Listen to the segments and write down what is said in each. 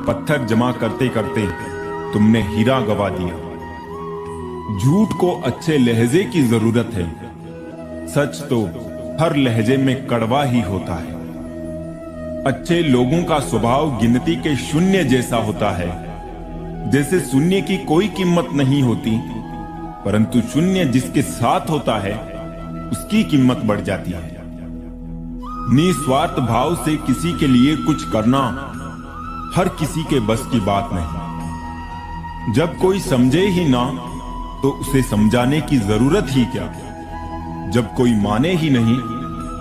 पत्थर जमा करते करते तुमने हीरा गवा दिया। झूठ को अच्छे लहजे की जरूरत है, सच तो हर लहजे में कड़वा ही होता है। अच्छे लोगों का स्वभाव गिनती के शून्य जैसा होता है। जैसे शून्य की कोई कीमत नहीं होती, परंतु शून्य जिसके साथ होता है उसकी कीमत बढ़ जाती है। निस्वार्थ भाव से किसी के लिए कुछ करना हर किसी के बस की बात नहीं। जब कोई समझे ही ना तो उसे समझाने की जरूरत ही क्या। जब कोई माने ही नहीं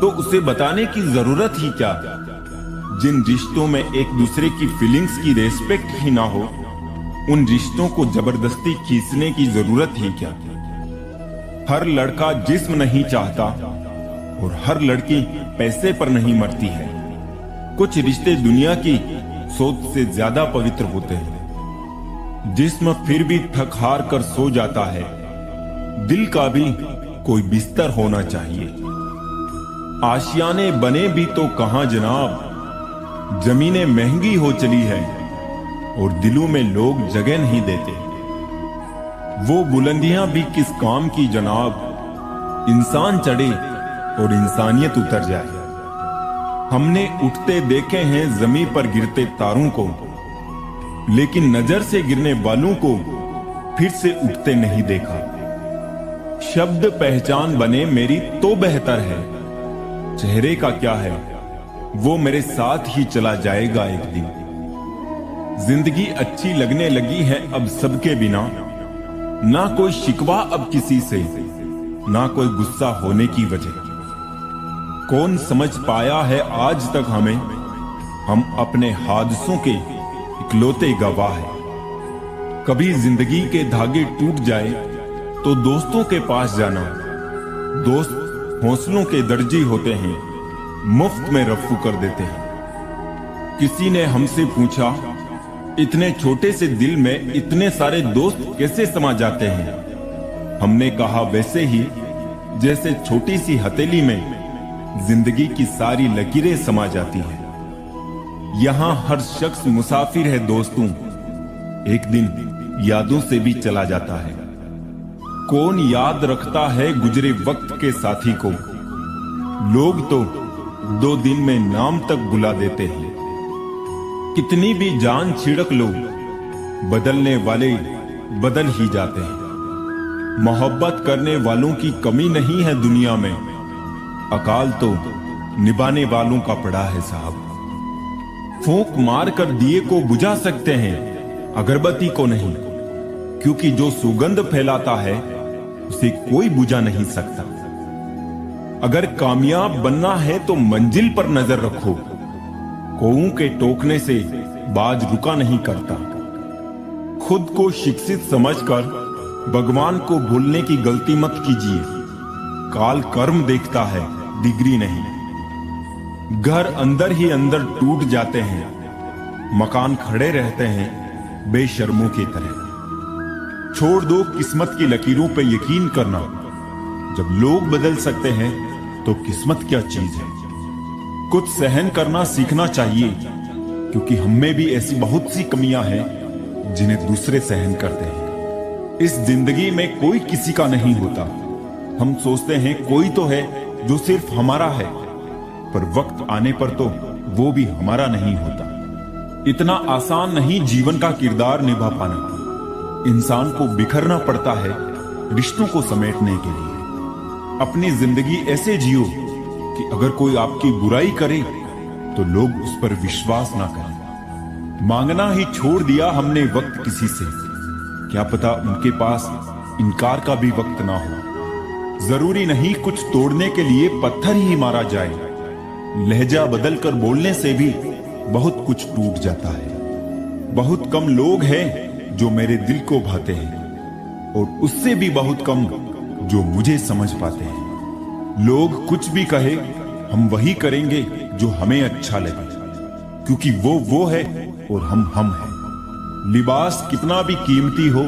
तो उसे बताने की जरूरत ही क्या। जिन रिश्तों में एक दूसरे की फीलिंग्स की रेस्पेक्ट ही ना हो, उन रिश्तों को जबरदस्ती खींचने की जरूरत ही क्या। हर लड़का जिस्म नहीं चाहता और हर लड़की पैसे पर नहीं मरती है। कुछ रिश्ते दुनिया की सोच से ज्यादा पवित्र होते हैं। जिस्म फिर भी थक हार कर सो जाता है, दिल का भी कोई बिस्तर होना चाहिए। आशियाने बने भी तो कहां जनाब, जमीनें महंगी हो चली है और दिलों में लोग जगह नहीं देते। वो बुलंदियां भी किस काम की जनाब, इंसान चढ़े और इंसानियत उतर जाए। हमने उठते देखे हैं जमीन पर गिरते तारों को, लेकिन नजर से गिरने वालों को फिर से उठते नहीं देखा। शब्द पहचान बने मेरी तो बेहतर है, चेहरे का क्या है वो मेरे साथ ही चला जाएगा एक दिन। जिंदगी अच्छी लगने लगी है अब सबके बिना, ना कोई शिकवा अब किसी से, ना कोई गुस्सा होने की वजह। कौन समझ पाया है आज तक हमें, हम अपने हादसों के इकलौते गवाह हैं। कभी जिंदगी के धागे टूट जाए तो दोस्तों के पास जाना। दोस्त हौसलों के दर्जी होते हैं, मुफ्त में रफ्फू कर देते हैं। किसी ने हमसे पूछा, इतने छोटे से दिल में इतने सारे दोस्त कैसे समा जाते हैं। हमने कहा, वैसे ही जैसे छोटी सी हथेली में जिंदगी की सारी लकीरें समा जाती हैं। यहां हर शख्स मुसाफिर है दोस्तों, एक दिन यादों से भी चला जाता है। कौन याद रखता है गुजरे वक्त के साथी को, लोग तो 2 दिन में नाम तक बुला देते हैं। कितनी भी जान छिड़क लो, बदलने वाले बदल ही जाते हैं। मोहब्बत करने वालों की कमी नहीं है दुनिया में, अकाल तो निभाने वालों का पड़ा है साहब। फूंक मार कर दिए को बुझा सकते हैं, अगरबत्ती को नहीं, क्योंकि जो सुगंध फैलाता है उसे कोई बुझा नहीं सकता। अगर कामयाब बनना है तो मंजिल पर नजर रखो, कौओं के टोकने से बाज रुका नहीं करता। खुद को शिक्षित समझकर भगवान को भूलने की गलती मत कीजिए। काल कर्म देखता है, डिग्री नहीं। घर अंदर ही अंदर टूट जाते हैं, मकान खड़े रहते हैं बेशर्मों की तरह। छोड़ दो किस्मत की लकीरों पे यकीन करना। जब लोग बदल सकते हैं तो किस्मत क्या चीज है। कुछ सहन करना सीखना चाहिए, क्योंकि हम में भी ऐसी बहुत सी कमियां हैं जिन्हें दूसरे सहन करते हैं। इस जिंदगी में कोई किसी का नहीं होता। हम सोचते हैं कोई तो है जो सिर्फ हमारा है, पर वक्त आने पर तो वो भी हमारा नहीं होता। इतना आसान नहीं जीवन का किरदार निभा पाना। इंसान को बिखरना पड़ता है रिश्तों को समेटने के लिए। अपनी जिंदगी ऐसे जियो कि अगर कोई आपकी बुराई करे तो लोग उस पर विश्वास ना करें। मांगना ही छोड़ दिया हमने वक्त किसी से, क्या पता उनके पास इनकार का भी वक्त ना हो। जरूरी नहीं कुछ तोड़ने के लिए पत्थर ही मारा जाए, लहजा बदल कर बोलने से भी बहुत कुछ टूट जाता है। बहुत कम लोग हैं जो मेरे दिल को भाते हैं, और उससे भी बहुत कम जो मुझे समझ पाते हैं। लोग कुछ भी कहे, हम वही करेंगे जो हमें अच्छा लगे, क्योंकि वो है और हम हैं। लिबास कितना भी कीमती हो,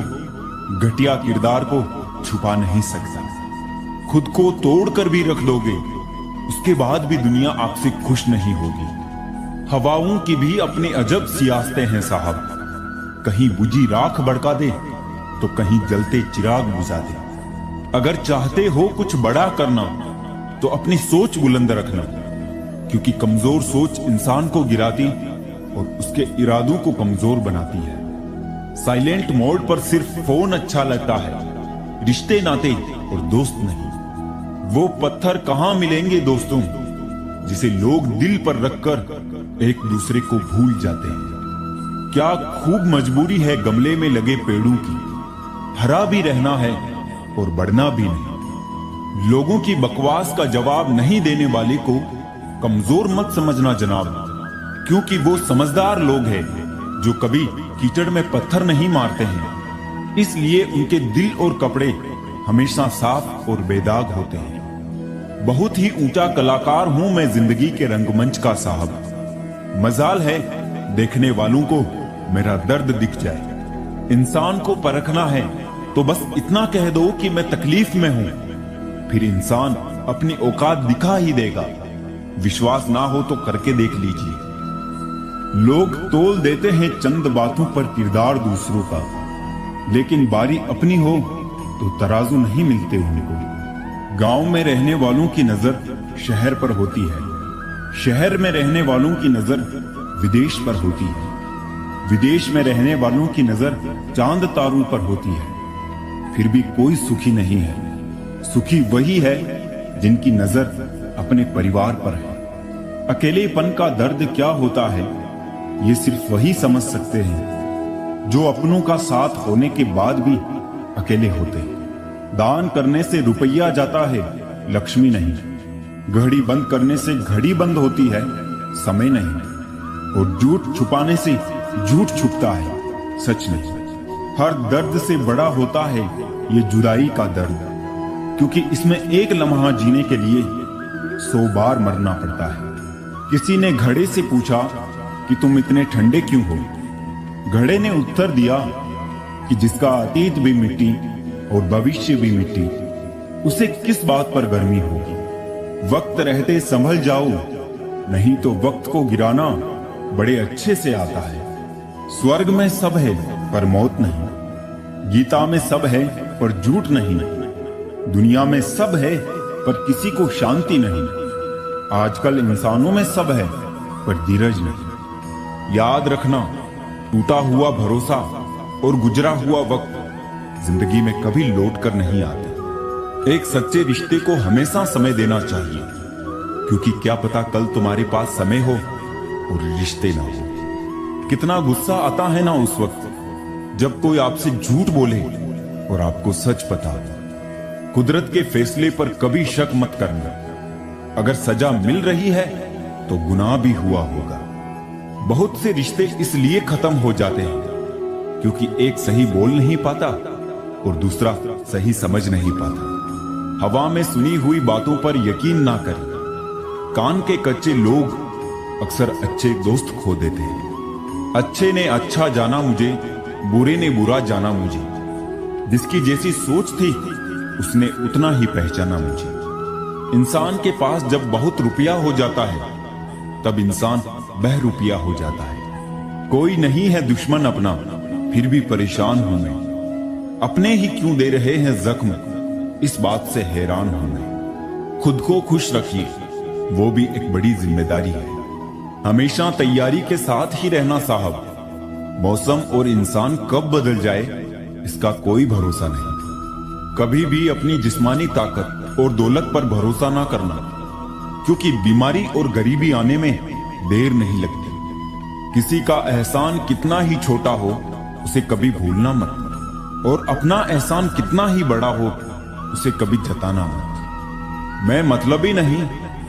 घटिया किरदार को छुपा नहीं सकता। खुद को तोड़ कर भी रख लोगे, उसके बाद भी दुनिया आपसे खुश नहीं होगी। हवाओं की भी अपनी अजब सियासतें हैं साहब। कहीं बुझी राख भड़का दे तो कहीं जलते चिराग बुझा दे। अगर चाहते हो कुछ बड़ा करना तो अपनी सोच बुलंद रखना, क्योंकि कमजोर सोच इंसान को गिराती और उसके इरादों को कमजोर बनाती है। साइलेंट मोड पर सिर्फ फोन अच्छा लगता है, रिश्ते नाते और दोस्त नहीं। वो पत्थर कहां मिलेंगे दोस्तों जिसे लोग दिल पर रखकर एक दूसरे को भूल जाते हैं। क्या खूब मजबूरी है गमले में लगे पेड़ों की, हरा भी रहना है और बढ़ना भी नहीं। लोगों की बकवास का जवाब नहीं देने वाले को कमजोर मत समझना जनाब, क्योंकि वो समझदार लोग हैं जो कभी कीचड़ में पत्थर नहीं मारते हैं। इसलिए उनके दिल और कपड़े हमेशा साफ और बेदाग होते हैं। बहुत ही ऊंचा कलाकार हूं मैं जिंदगी के रंगमंच का साहब। मजाल है देखने वालों को मेरा दर्द दिख जाए। इंसान को परखना है तो बस इतना कह दो कि मैं तकलीफ में हूं, फिर इंसान अपनी औकात दिखा ही देगा। विश्वास ना हो तो करके देख लीजिए। लोग तोल देते हैं चंद बातों पर किरदार दूसरों का, लेकिन बारी अपनी हो तो तराजू नहीं मिलते उनको। गांव में रहने वालों की नजर शहर पर होती है, शहर में रहने वालों की नजर विदेश पर होती है, विदेश में रहने वालों की नजर चांद तारों पर होती है। फिर भी कोई सुखी नहीं है। सुखी वही है जिनकी नजर अपने परिवार पर है। अकेलेपन का दर्द क्या होता है ये सिर्फ वही समझ सकते हैं जो अपनों का साथ होने के बाद भी अकेले होते हैं। दान करने से रुपया जाता है, लक्ष्मी नहीं। घड़ी बंद करने से घड़ी बंद होती है, समय नहीं। और झूठ छुपाने से झूठ छुपता है, सच नहीं। हर दर्द से बड़ा होता है ये जुदाई का दर्द, क्योंकि इसमें एक लम्हा जीने के लिए 100 बार मरना पड़ता है। किसी ने घड़े से पूछा कि तुम इतने ठंडे क्यों हो? घड़े ने उत्तर दिया कि जिसका अतीत भी मिट्टी और भविष्य भी मिट्टी, उसे किस बात पर गर्मी होगी। वक्त रहते संभल जाओ, नहीं तो वक्त को गिराना बड़े अच्छे से आता है। स्वर्ग में सब है पर मौत नहीं, गीता में सब है पर झूठ नहीं, दुनिया में सब है पर किसी को शांति नहीं। आजकल इंसानों में सब है पर धीरज नहीं। याद रखना, टूटा हुआ भरोसा और गुजरा हुआ वक्त जिंदगी में कभी लौट कर नहीं आते। एक सच्चे रिश्ते को हमेशा समय देना चाहिए, क्योंकि क्या पता कल तुम्हारे पास समय हो और रिश्ते ना हो। कितना गुस्सा आता है ना उस वक्त जब कोई आपसे झूठ बोले और आपको सच पता हो। कुदरत के फैसले पर कभी शक मत करना। अगर सजा मिल रही है तो गुनाह भी हुआ होगा। बहुत से रिश्ते इसलिए खत्म हो जाते हैं क्योंकि एक सही बोल नहीं पाता और दूसरा सही समझ नहीं पाता। हवा में सुनी हुई बातों पर यकीन ना करें। कान के कच्चे लोग अक्सर अच्छे दोस्त खो देते हैं। अच्छे ने अच्छा जाना मुझे, बुरे ने बुरा जाना मुझे। जिसकी जैसी सोच थी उसने उतना ही पहचाना मुझे। इंसान के पास जब बहुत रुपया हो जाता है तब इंसान बहरूपिया हो जाता है। कोई नहीं है दुश्मन अपना, फिर भी परेशान हूं मैं। अपने ही क्यों दे रहे हैं जख्म, इस बात से हैरान हूं मैं। खुद को खुश रखिए, वो भी एक बड़ी जिम्मेदारी है। हमेशा तैयारी के साथ ही रहना साहब। मौसम और इंसान कब बदल जाए इसका कोई भरोसा नहीं। कभी भी अपनी जिस्मानी ताकत और दौलत पर भरोसा ना करना, क्योंकि बीमारी और गरीबी आने में देर नहीं लगती। किसी का एहसान कितना ही छोटा हो उसे कभी भूलना मत, और अपना एहसान कितना ही बड़ा हो उसे कभी जताना मत। मैं मतलबी नहीं,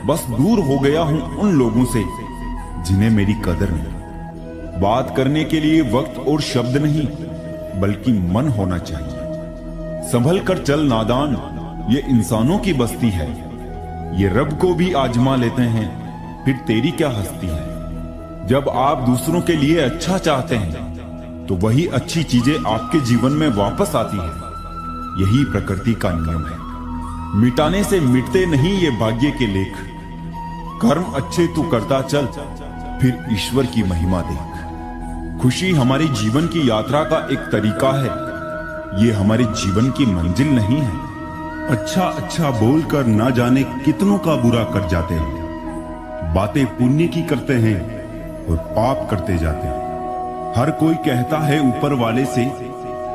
बस दूर हो गया हूं उन लोगों से जिन्हें मेरी कदर नहीं। बात करने के लिए वक्त और शब्द नहीं बल्कि मन होना चाहिए। संभल कर चल नादान, ये इंसानों की बस्ती है। ये रब को भी आजमा लेते हैं, फिर तेरी क्या हस्ती है। जब आप दूसरों के लिए अच्छा चाहते हैं तो वही अच्छी चीजें आपके जीवन में वापस आती है। यही प्रकृति का नियम है। मिटाने से मिटते नहीं ये भाग्य के लेख। कर्म अच्छे तू करता चल, फिर ईश्वर की महिमा देख। खुशी हमारे जीवन की यात्रा का एक तरीका है, ये हमारे जीवन की मंजिल नहीं है। अच्छा अच्छा बोलकर ना जाने कितनों का बुरा कर जाते हैं, बातें पुण्य की करते हैं और पाप करते जाते हैं। हर कोई कहता है ऊपर वाले से,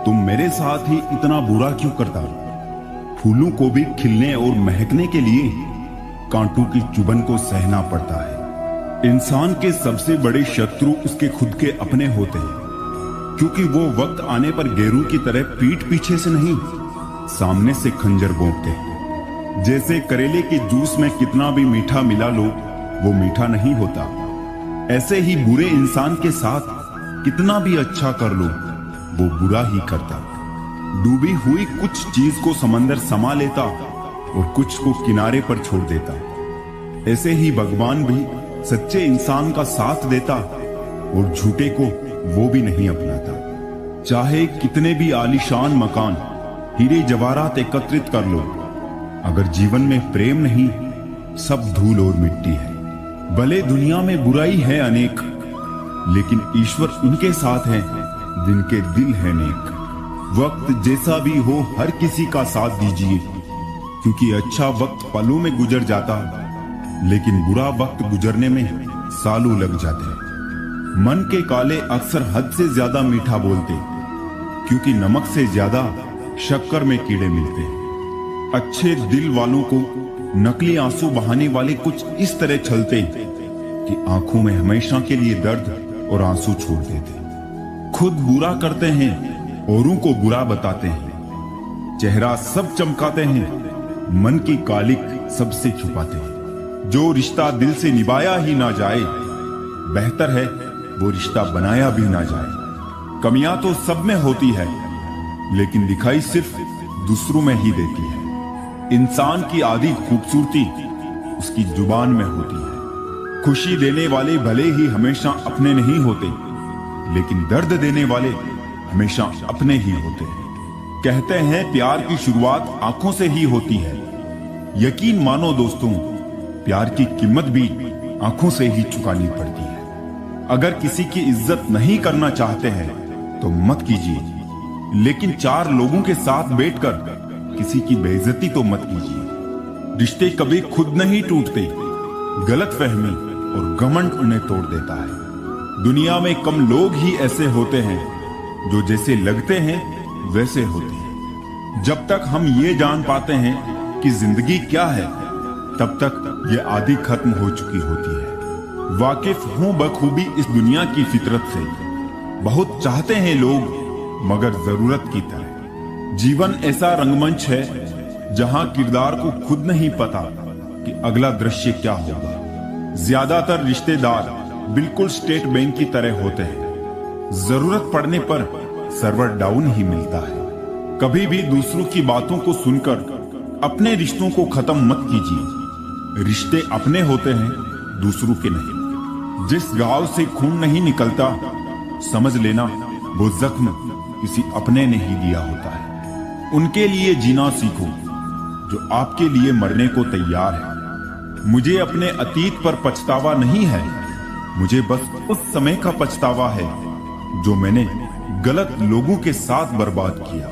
तुम मेरे साथ ही इतना बुरा क्यों करता? फूलों को भी खिलने और महकने के लिए कांटों की चुभन को सहना पड़ता है। इंसान के सबसे बड़े शत्रु उसके खुद के अपने होते हैं, क्योंकि वो वक्त आने पर गेरू की तरह पीठ पीछे से नहीं, सामने से खंजर भोंकते हैं। जैसे करेले के जूस में कितना भी मीठा मिला लो, वो मीठा नहीं होता, ऐसे ही बुरे इंसान के साथ कितना भी अच्छा कर लो, वो बुरा ही करता। डूबी हुई कुछ चीज को समंदर समा लेता और कुछ को किनारे पर छोड़ देता। ऐसे ही भगवान भी सच्चे इंसान का साथ देता और झूठे को वो भी नहीं अपनाता। चाहे कितने भी आलीशान मकान, हीरे जवाहरात एकत्रित कर लो, अगर जीवन में प्रेम नहीं, सब धूल और मिट्टी है। भले दुनिया में बुराई है अनेक, लेकिन ईश्वर उनके साथ है जिनके दिल है नेक। वक्त जैसा भी हो हर किसी का साथ दीजिए, क्योंकि अच्छा वक्त पलों में गुजर जाता, लेकिन बुरा वक्त गुजरने में सालों लग जाते हैं। मन के काले अक्सर हद से ज्यादा मीठा बोलते, क्योंकि नमक से ज्यादा शक्कर में कीड़े मिलते हैं। अच्छे दिल वालों को नकली आंसू बहाने वाले कुछ इस तरह छलते कि आंखों में हमेशा के लिए दर्द और आंसू छोड़ देते। खुद बुरा करते हैं, औरों को बुरा बताते हैं। चेहरा सब चमकाते हैं, मन की कालिक सबसे छुपाते हैं। जो रिश्ता दिल से निभाया ही ना जाए, बेहतर है वो रिश्ता बनाया भी ना जाए। कमियां तो सब में होती है, लेकिन दिखाई सिर्फ दूसरों में ही देती है। इंसान की आधी खूबसूरती उसकी जुबान में होती है। खुशी देने वाले भले ही हमेशा अपने नहीं होते, लेकिन दर्द देने वाले हमेशा अपने ही होते हैं। कहते हैं प्यार की शुरुआत आंखों से ही होती है। यकीन मानो दोस्तों, प्यार की कीमत भी आंखों से ही चुकानी पड़ती है। अगर किसी की इज्जत नहीं करना चाहते हैं तो मत कीजिए, लेकिन चार लोगों के साथ बैठकर किसी की बेइज्जती तो मत कीजिए। रिश्ते कभी खुद नहीं टूटते, गलतफहमी और घमंड उन्हें तोड़ देता है। दुनिया में कम लोग ही ऐसे होते हैं जो जैसे लगते हैं वैसे होते हैं। जब तक हम ये जान पाते हैं कि जिंदगी क्या है, तब तक ये आधी खत्म हो चुकी होती है। वाकिफ हूं बखूबी इस दुनिया की फितरत से, बहुत चाहते हैं लोग मगर जरूरत की तरह। जीवन ऐसा रंगमंच है जहां किरदार को खुद नहीं पता कि अगला दृश्य क्या होगा। ज्यादातर रिश्तेदार बिल्कुल स्टेट बैंक की तरह होते हैं, जरूरत पड़ने पर सर्वर डाउन ही मिलता है। कभी भी दूसरों की बातों को सुनकर अपने रिश्तों को खत्म मत कीजिए। रिश्ते अपने होते हैं, दूसरों के नहीं। जिस घाव से खून नहीं निकलता, समझ लेना वो जख्म किसी अपने ने ही दिया होता है। उनके लिए जीना सीखो जो आपके लिए मरने को तैयार है। मुझे अपने अतीत पर पछतावा नहीं है, मुझे बस उस समय का पछतावा है जो मैंने गलत लोगों के साथ बर्बाद किया।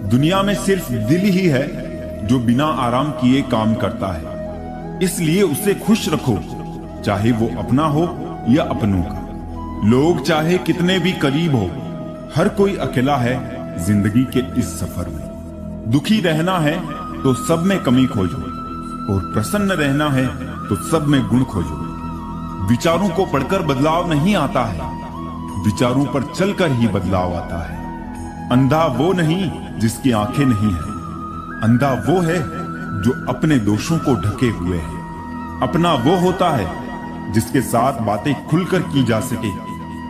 दुनिया में सिर्फ दिल ही है जो बिना आराम किए काम करता है, इसलिए उसे खुश रखो, चाहे वो अपना हो या अपनों का। लोग चाहे कितने भी करीब हो, हर कोई अकेला है जिंदगी के इस सफर में। दुखी रहना है तो सब में कमी खोजो, और प्रसन्न रहना है तो सब में गुण खोजो। विचारों को पढ़कर बदलाव नहीं आता है, विचारों पर चलकर ही बदलाव आता है। अंधा वो नहीं जिसकी आंखें नहीं है, अंधा वो है जो अपने दोषों को ढके हुए है। अपना वो होता है जिसके साथ बातें खुलकर की जा सके,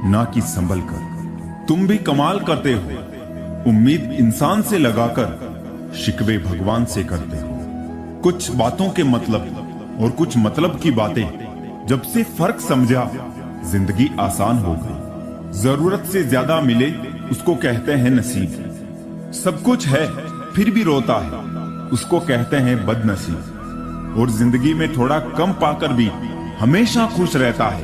ना कि संभल कर। तुम भी कमाल करते हो, उम्मीद इंसान से लगाकर शिकवे भगवान से करते हो। कुछ बातों के मतलब और कुछ मतलब की बातें जब से फर्क समझा, जिंदगी आसान हो गई। जरूरत से ज्यादा मिले उसको कहते हैं नसीब। सब कुछ है फिर भी रोता है, उसको कहते हैं बदनसीब। और जिंदगी में थोड़ा कम पाकर भी हमेशा खुश रहता है,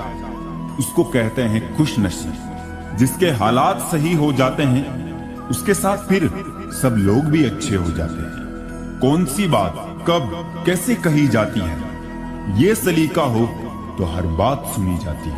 उसको कहते हैं खुशनसीब। जिसके हालात सही हो जाते हैं उसके साथ फिर सब लोग भी अच्छे हो जाते हैं। कौन सी बात कब कैसे कही जाती है, ये सलीका हो तो हर बात सुनी जाती है।